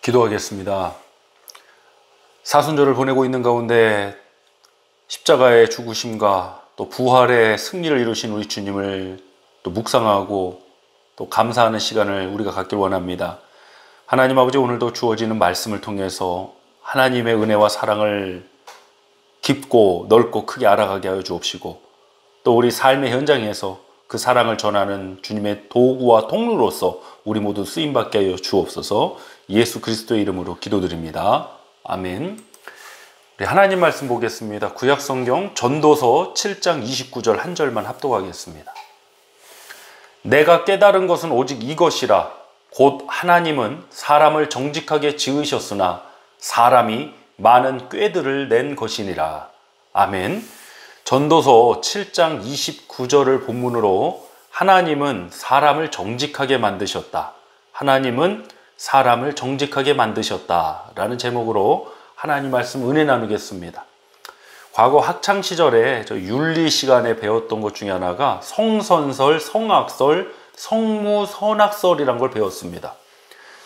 기도하겠습니다. 사순절을 보내고 있는 가운데 십자가의 죽으심과 또 부활의 승리를 이루신 우리 주님을 또 묵상하고 또 감사하는 시간을 우리가 갖길 원합니다. 하나님 아버지, 오늘도 주어지는 말씀을 통해서 하나님의 은혜와 사랑을 깊고 넓고 크게 알아가게 하여 주옵시고, 또 우리 삶의 현장에서 그 사랑을 전하는 주님의 도구와 통로로서 우리 모두 쓰임받게 하여 주옵소서. 예수 그리스도의 이름으로 기도드립니다. 아멘. 우리 하나님 말씀 보겠습니다. 구약성경 전도서 7장 29절 한 절만 합독하겠습니다. 내가 깨달은 것은 오직 이것이라. 곧 하나님은 사람을 정직하게 지으셨으나 사람이 많은 꾀들을 낸 것이니라. 아멘. 전도서 7장 29절을 본문으로 하나님은 사람을 정직하게 만드셨다. 하나님은 사람을 정직하게 만드셨다 라는 제목으로 하나님 말씀 은혜 나누겠습니다. 과거 학창시절에 저 윤리 시간에 배웠던 것 중에 하나가 성선설, 성악설, 성무선악설이란 걸 배웠습니다.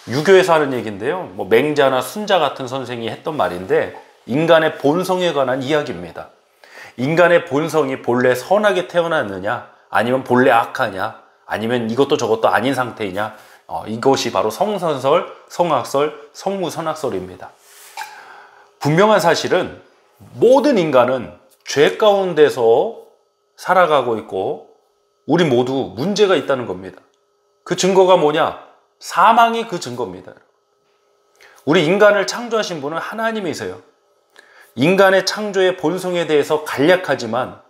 유교에서 하는 얘기인데요. 맹자나 순자 같은 선생이 했던 말인데, 인간의 본성에 관한 이야기입니다. 인간의 본성이 본래 선하게 태어났느냐, 아니면 본래 악하냐, 아니면 이것도 저것도 아닌 상태이냐, 이것이 바로 성선설, 성악설, 성무선악설입니다. 분명한 사실은 모든 인간은 죄 가운데서 살아가고 있고 우리 모두 문제가 있다는 겁니다. 그 증거가 뭐냐? 사망이 그 증거입니다. 우리 인간을 창조하신 분은 하나님이세요. 인간의 창조의 본성에 대해서 간략하지만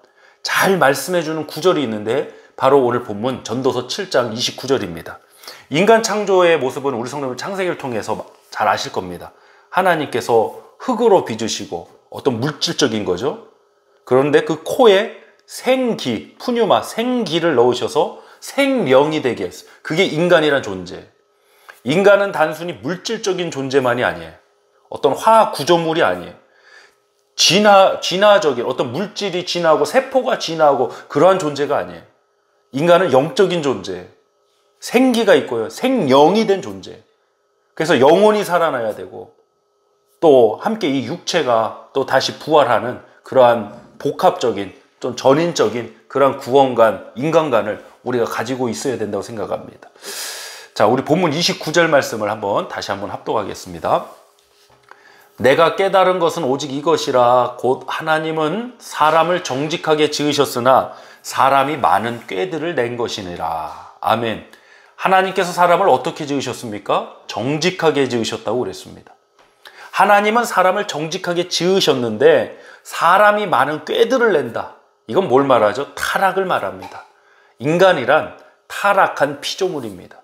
잘 말씀해주는 구절이 있는데, 바로 오늘 본문 전도서 7장 29절입니다. 인간 창조의 모습은 우리 성도님 창세기를 통해서 잘 아실 겁니다. 하나님께서 흑으로 빚으시고 어떤 물질적인 거죠. 그런데 그 코에 생기, 푸뉴마, 생기를 넣으셔서 생명이 되게 했어요. 그게 인간이란 존재. 인간은 단순히 물질적인 존재만이 아니에요. 어떤 화학 구조물이 아니에요. 진화적인 어떤 물질이 진화하고 세포가 진화하고 그러한 존재가 아니에요. 인간은 영적인 존재, 생기가 있고요, 생령이 된 존재. 그래서 영혼이 살아나야 되고, 또 함께 이 육체가 또 다시 부활하는 그러한 복합적인 좀 전인적인 그러한 구원관, 인간관을 우리가 가지고 있어야 된다고 생각합니다. 자, 우리 본문 29절 말씀을 다시 한번 합독하겠습니다. 내가 깨달은 것은 오직 이것이라. 곧 하나님은 사람을 정직하게 지으셨으나 사람이 많은 꾀들을 낸 것이니라. 아멘. 하나님께서 사람을 어떻게 지으셨습니까? 정직하게 지으셨다고 그랬습니다. 하나님은 사람을 정직하게 지으셨는데 사람이 많은 꾀들을 낸다. 이건 뭘 말하죠? 타락을 말합니다. 인간이란 타락한 피조물입니다.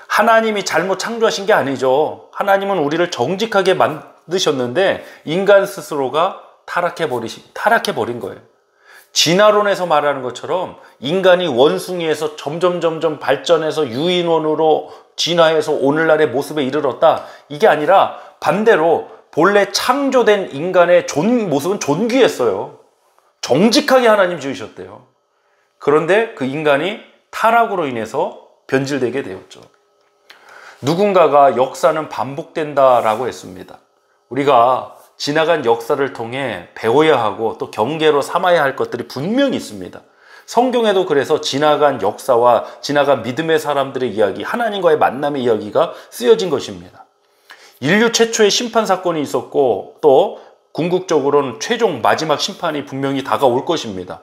하나님이 잘못 창조하신 게 아니죠. 하나님은 우리를 정직하게 만드셨는데 인간 스스로가 타락해버린 거예요. 진화론에서 말하는 것처럼 인간이 원숭이에서 점점 발전해서 유인원으로 진화해서 오늘날의 모습에 이르렀다. 이게 아니라 반대로 본래 창조된 인간의 모습은 존귀했어요. 정직하게 하나님 지으셨대요. 그런데 그 인간이 타락으로 인해서 변질되게 되었죠. 누군가가 역사는 반복된다라고 했습니다. 우리가 지나간 역사를 통해 배워야 하고 또 경계로 삼아야 할 것들이 분명히 있습니다. 성경에도 그래서 지나간 역사와 지나간 믿음의 사람들의 이야기, 하나님과의 만남의 이야기가 쓰여진 것입니다. 인류 최초의 심판 사건이 있었고, 또 궁극적으로는 최종 마지막 심판이 분명히 다가올 것입니다.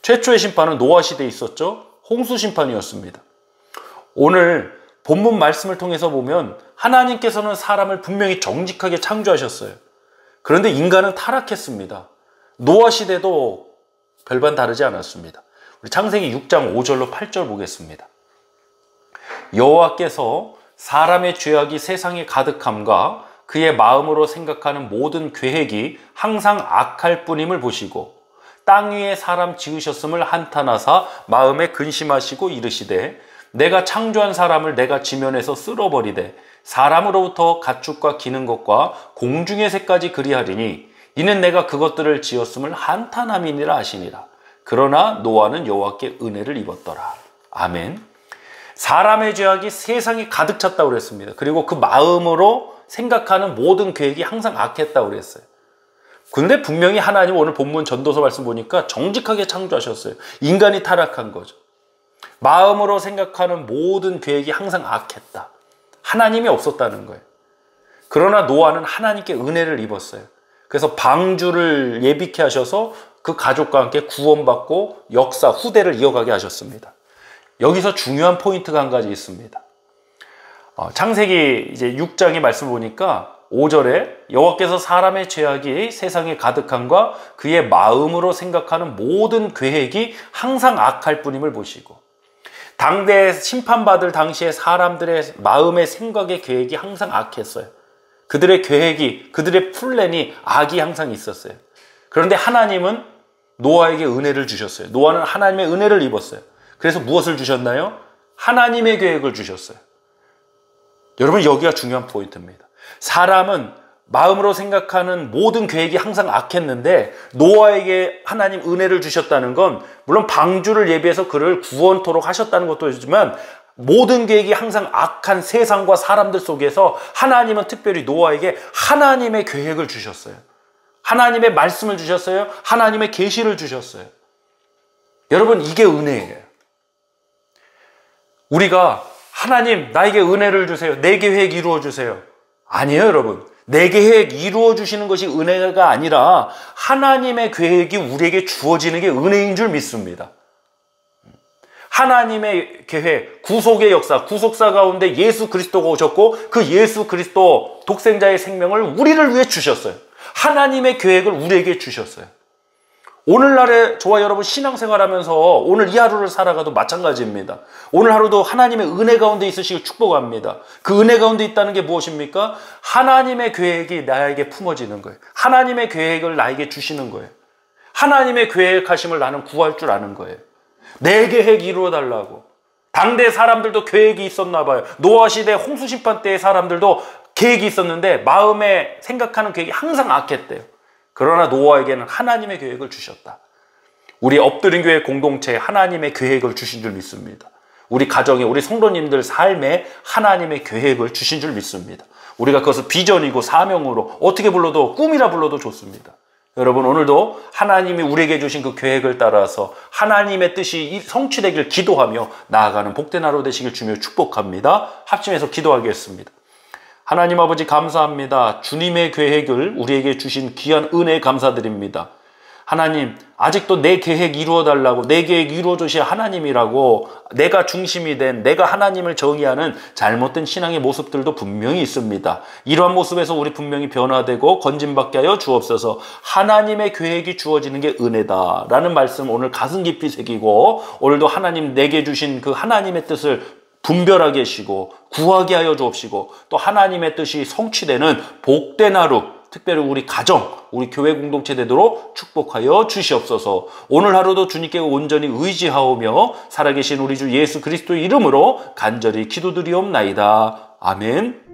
최초의 심판은 노아 시대에 있었죠. 홍수 심판이었습니다. 오늘 본문 말씀을 통해서 보면 하나님께서는 사람을 분명히 정직하게 창조하셨어요. 그런데 인간은 타락했습니다. 노아 시대도 별반 다르지 않았습니다. 우리 창세기 6장 5절로 8절 보겠습니다. 여호와께서 사람의 죄악이 세상에 가득함과 그의 마음으로 생각하는 모든 계획이 항상 악할 뿐임을 보시고 땅 위에 사람 지으셨음을 한탄하사 마음에 근심하시고 이르시되 내가 창조한 사람을 내가 지면에서 쓸어버리되 사람으로부터 가축과 기는 것과 공중의 새까지 그리하리니 이는 내가 그것들을 지었음을 한탄함이니라 하시니라. 그러나 노아는 여호와께 은혜를 입었더라. 아멘. 사람의 죄악이 세상에 가득 찼다고 그랬습니다. 그리고 그 마음으로 생각하는 모든 계획이 항상 악했다고 그랬어요. 근데 분명히 하나님 오늘 본문 전도서 말씀 보니까 정직하게 창조하셨어요. 인간이 타락한 거죠. 마음으로 생각하는 모든 계획이 항상 악했다. 하나님이 없었다는 거예요. 그러나 노아는 하나님께 은혜를 입었어요. 그래서 방주를 예비케 하셔서 그 가족과 함께 구원받고 역사, 후대를 이어가게 하셨습니다. 여기서 중요한 포인트가 한 가지 있습니다. 창세기 이제 6장의 말씀 보니까 5절에 여호와께서 사람의 죄악이 세상에 가득함과 그의 마음으로 생각하는 모든 계획이 항상 악할 뿐임을 보시고, 당대에 심판받을 당시에 사람들의 마음의 생각의 계획이 항상 악했어요. 그들의 계획이, 그들의 플랜이 악이 항상 있었어요. 그런데 하나님은 노아에게 은혜를 주셨어요. 노아는 하나님의 은혜를 입었어요. 그래서 무엇을 주셨나요? 하나님의 계획을 주셨어요. 여러분, 여기가 중요한 포인트입니다. 사람은 마음으로 생각하는 모든 계획이 항상 악했는데 노아에게 하나님 은혜를 주셨다는 건 물론 방주를 예비해서 그를 구원토록 하셨다는 것도 있지만 모든 계획이 항상 악한 세상과 사람들 속에서 하나님은 특별히 노아에게 하나님의 계획을 주셨어요. 하나님의 말씀을 주셨어요. 하나님의 계시를 주셨어요. 여러분, 이게 은혜예요. 우리가 하나님 나에게 은혜를 주세요. 내 계획 이루어 주세요. 아니에요, 여러분. 내 계획 이루어 주시는 것이 은혜가 아니라 하나님의 계획이 우리에게 주어지는 게 은혜인 줄 믿습니다. 하나님의 계획, 구속의 역사, 구속사 가운데 예수 그리스도가 오셨고 그 예수 그리스도 독생자의 생명을 우리를 위해 주셨어요. 하나님의 계획을 우리에게 주셨어요. 오늘날에 저와 여러분 신앙생활하면서 오늘 이 하루를 살아가도 마찬가지입니다. 오늘 하루도 하나님의 은혜 가운데 있으시길 축복합니다. 그 은혜 가운데 있다는 게 무엇입니까? 하나님의 계획이 나에게 품어지는 거예요. 하나님의 계획을 나에게 주시는 거예요. 하나님의 계획하심을 나는 구할 줄 아는 거예요. 내 계획 이루어 달라고. 당대 사람들도 계획이 있었나 봐요. 노아 시대 홍수 심판 때의 사람들도 계획이 있었는데 마음에 생각하는 계획이 항상 악했대요. 그러나 노아에게는 하나님의 계획을 주셨다. 우리 엎드린 교회 공동체에 하나님의 계획을 주신 줄 믿습니다. 우리 가정에, 우리 성도님들 삶에 하나님의 계획을 주신 줄 믿습니다. 우리가 그것을 비전이고 사명으로 어떻게 불러도 꿈이라 불러도 좋습니다. 여러분, 오늘도 하나님이 우리에게 주신 그 계획을 따라서 하나님의 뜻이 성취되길 기도하며 나아가는 복된 하루 되시길 주며 축복합니다. 합심해서 기도하겠습니다. 하나님 아버지 감사합니다. 주님의 계획을 우리에게 주신 귀한 은혜 감사드립니다. 하나님, 아직도 내 계획 이루어달라고, 내 계획 이루어주실 하나님이라고 내가 중심이 된, 내가 하나님을 정의하는 잘못된 신앙의 모습들도 분명히 있습니다. 이러한 모습에서 우리 분명히 변화되고 건진받게 하여 주옵소서. 하나님의 계획이 주어지는 게 은혜다라는 말씀 오늘 가슴 깊이 새기고, 오늘도 하나님 내게 주신 그 하나님의 뜻을 분별하게 하시고 구하게 하여 주옵시고, 또 하나님의 뜻이 성취되는 복된 하루, 특별히 우리 가정, 우리 교회 공동체 되도록 축복하여 주시옵소서. 오늘 하루도 주님께 온전히 의지하오며 살아계신 우리 주 예수 그리스도의 이름으로 간절히 기도드리옵나이다. 아멘.